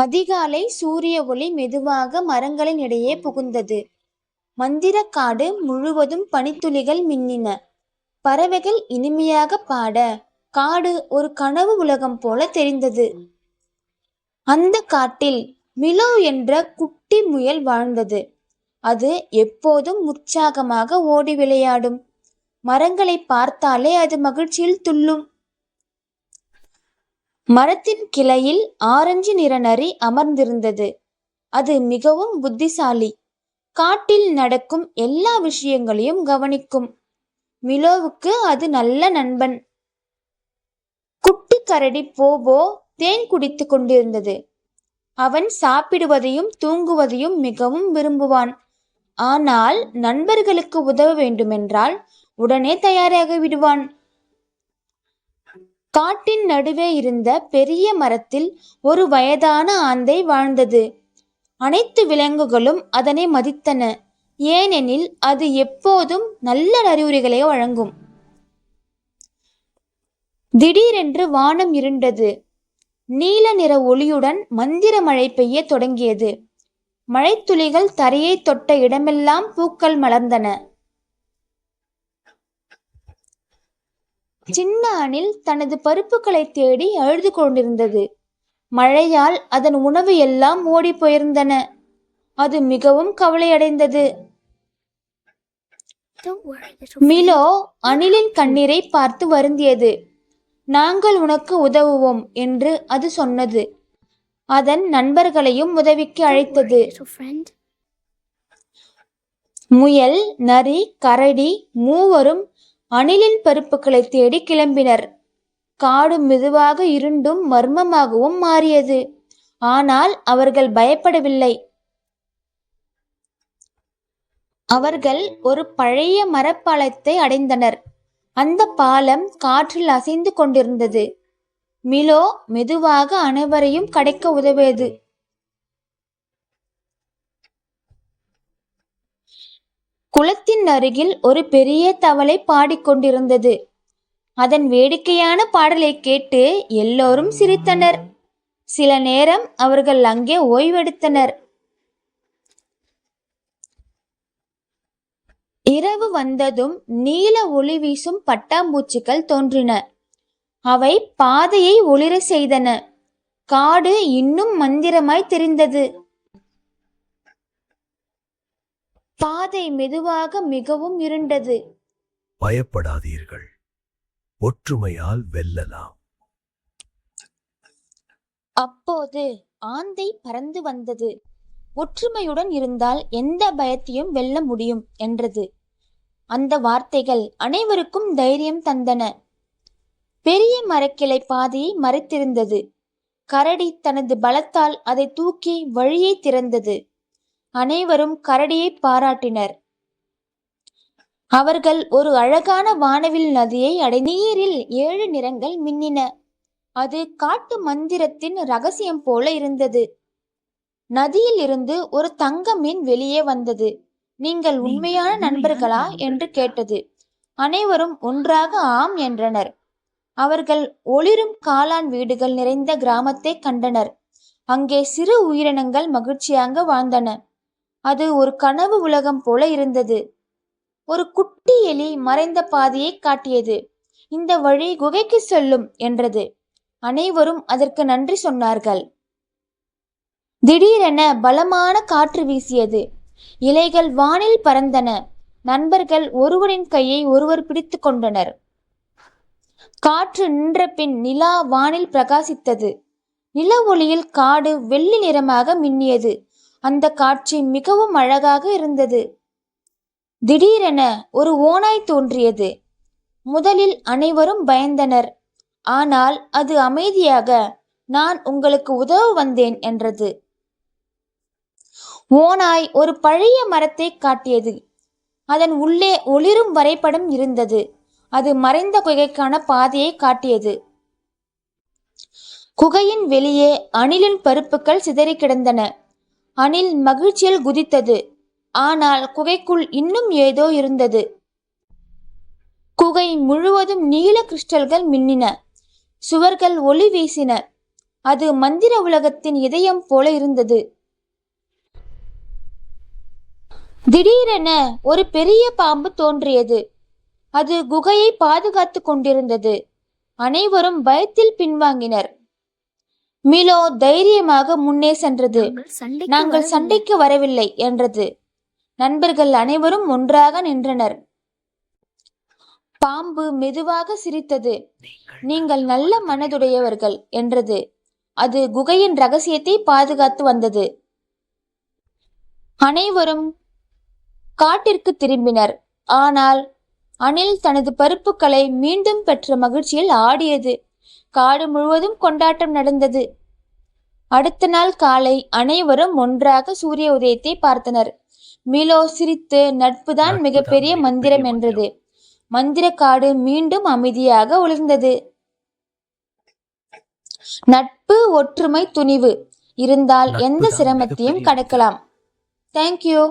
அதிகாலை சூரிய ஒளி மெதுவாக மரங்களின் இடையே புகுந்தது. மந்திரக்காடு முழுவதும் பனித்துளிகள் மின்னின. பறவைகள் இனிமையாக பாட காடு ஒரு கனவு உலகம் போல தெரிந்தது. அந்த காட்டில் மிலோ என்ற குட்டி முயல் வாழ்ந்தது. அது எப்போதும் உற்சாகமாக ஓடி விளையாடும். மரங்களை பார்த்தாலே அது மகிழ்ச்சியில் துள்ளும். மரத்தின் கிளையில் ஆரஞ்சு நிற நரி அமர்ந்திருந்தது. அது மிகவும் புத்திசாலி. காட்டில் நடக்கும் எல்லா விஷயங்களையும் கவனிக்கும். மிலோவுக்கு அது நல்ல நண்பன். குட்டி கரடி போபோ தேன் குடித்து கொண்டிருந்தது. அவன் சாப்பிடுவதையும் தூங்குவதையும் மிகவும் விரும்புவான். ஆனால் நண்பர்களுக்கு உதவ வேண்டுமென்றால் உடனே தயாராகி விடுவான். காட்டின் நடுவே இருந்த பெரிய மரத்தில் ஒரு வயதான ஆந்தை வாழ்ந்தது. அனைத்து விலங்குகளும் அதனை மதித்தன. ஏனெனில் அது எப்போதும் நல்ல அறிவுரைகளை வழங்கும். திடீரென்று வானம் இருண்டது. நீல நிற ஒளியுடன் மந்திர மழை பெய்ய தொடங்கியது. மழைத்துளிகள் தரையை தொட்ட இடமெல்லாம் பூக்கள் மலர்ந்தன. சின்ன அணில் தனது பருப்புகளை தேடி அழுது கொண்டிருந்தது. மழையால் அதன் உணவு எல்லாம் ஓடி போயிருந்தன. அது மிகவும் கவலையடைந்தது. மிலோ அணிலின் கண்ணீரை பார்த்து வருந்தியது. நாங்கள் உனக்கு உதவுவோம் என்று அது சொன்னது. அதன் நண்பர்களையும் உதவிக்கு அழைத்தது. முயல், நரி, கரடி மூவரும் அணிலின் பருப்புகளை தேடி கிளம்பினர். காடு மெதுவாக இருண்டும் மர்மமாகவும் மாறியது. ஆனால் அவர்கள் பயப்படவில்லை. அவர்கள் ஒரு பழைய மரப்பாலத்தை அடைந்தனர். அந்த பாலம் காற்றில் அசைந்து கொண்டிருந்தது. மிலோ மெதுவாக அனைவரையும் கடக்க உதவியது. குளத்தின் அருகில் ஒரு பெரிய தவளை பாடிக்கொண்டிருந்தது. அதன் வேடிக்கையான பாடலை கேட்டு எல்லோரும் சிரித்தனர். சில நேரம் அவர்கள் அங்கே ஓய்வெடுத்தனர். இரவு வந்ததும் நீல ஒளி வீசும் பட்டாம்பூச்சிகள் தோன்றின. அவை பாதையை ஒளிர செய்தன. காடு இன்னும் மந்திரமாய் தெரிந்தது. பாதை மெதுவாக மிகவும் இருண்டது. பயப்படாதீர்கள், ஒற்றுமையால் வெல்லலாம். அப்போது ஆந்தை பறந்து வந்தது. ஒற்றுமையுடன் இருந்தால் எந்த பயத்தையும் வெல்ல முடியும் என்றது. அந்த வார்த்தைகள் அனைவருக்கும் தைரியம் தந்தன. பெரிய மரக்கிளை பாதையை மறைத்திருந்தது. கரடி தனது பலத்தால் அதை தூக்கி வழியை திறந்தது. அனைவரும் கரடியை பாராட்டினர். அவர்கள் ஒரு அழகான வானவில் நதியை நீரில் 7 நிறங்கள் மின்னின. அது காட்டு மந்திரத்தின் ரகசியம் போல இருந்தது. நதியில் இருந்து ஒரு தங்க மீன் வெளியே வந்தது. நீங்கள் உண்மையான நண்பர்களா என்று கேட்டது. அனைவரும் ஒன்றாக ஆம் என்றனர். அவர்கள் ஒளிரும் காளான் வீடுகள் நிறைந்த கிராமத்தை கண்டனர். அங்கே சிறு உயிரினங்கள் மகிழ்ச்சியாக வாழ்ந்தன. அது ஒரு கனவு உலகம் போல இருந்தது. ஒரு குட்டி எலி மறைந்த பாதையை காட்டியது. இந்த வழி குகைக்கு செல்லும் என்றது. அனைவரும் அதற்கு நன்றி சொன்னார்கள். திடீரென பலமான காற்று வீசியது. இலைகள் வானில் பறந்தன. நண்பர்கள் ஒருவரின் கையை ஒருவர் பிடித்து கொண்டனர். காற்று நின்ற பின் நிலா வானில் பிரகாசித்தது. நில ஒளியில் காடு வெள்ளி நிறமாக மின்னியது. அந்த காட்சி மிகவும் அழகாக இருந்தது. திடீரென ஒரு ஓநாய் தோன்றியது. முதலில் அனைவரும் பயந்தனர். ஆனால் அது அமைதியாக நான் உங்களுக்கு உதவ வந்தேன் என்றது. ஓநாய் ஒரு பழைய மரத்தை காட்டியது. அதன் உள்ளே ஒளிரும் வரைபடம் இருந்தது. அது மறைந்த குகைக்கான பாதையை காட்டியது. குகையின் வெளியே அணிலின் பருப்புகள் சிதறி கிடந்தன. அணில் மகிழ்ச்சியில் குதித்தது. ஆனால் குகைக்குள் இன்னும் ஏதோ இருந்தது. குகை முழுவதும் நீல கிறிஸ்டல்கள் மின்னின. சுவர்கள் ஒளி வீசின. அது மந்திர உலகத்தின் இதயம் போல இருந்தது. திடீரென ஒரு பெரிய பாம்பு தோன்றியது. அது குகையை பாதுகாத்து கொண்டிருந்தது. அனைவரும் பயத்தில் பின்வாங்கினர். மிலோ தைரியமாக முன்னே சென்றது. நாங்கள் சண்டைக்கு வரவில்லை என்றது. நண்பர்கள் அனைவரும் ஒன்றாக நின்றனர். பாம்பு மெதுவாக சிரித்தது. நீங்கள் நல்ல மனதுடையவர்கள் என்றது. அது குகையின் ரகசியத்தை பாதுகாத்து வந்தது. அனைவரும் காட்டிற்கு திரும்பினர். ஆனால் அணில் தனது பருப்புகளை மீண்டும் பெற்ற மகிழ்ச்சியில் ஆடியது. காடு முழுவதும் கொண்டாட்டம் நடந்தது. அடுத்த நாள் காலை அனைவரும் ஒன்றாக சூரிய உதயத்தை பார்த்தனர். மிலோ சிரித்து நட்புதான் மிகப்பெரிய மந்திரம் என்றது. மந்திர காடு மீண்டும் அமைதியாக ஒளிர்ந்தது. நட்பு, ஒற்றுமை, துணிவு இருந்தால் எந்த சிரமத்தையும் கடக்கலாம். தேங்க்யூ.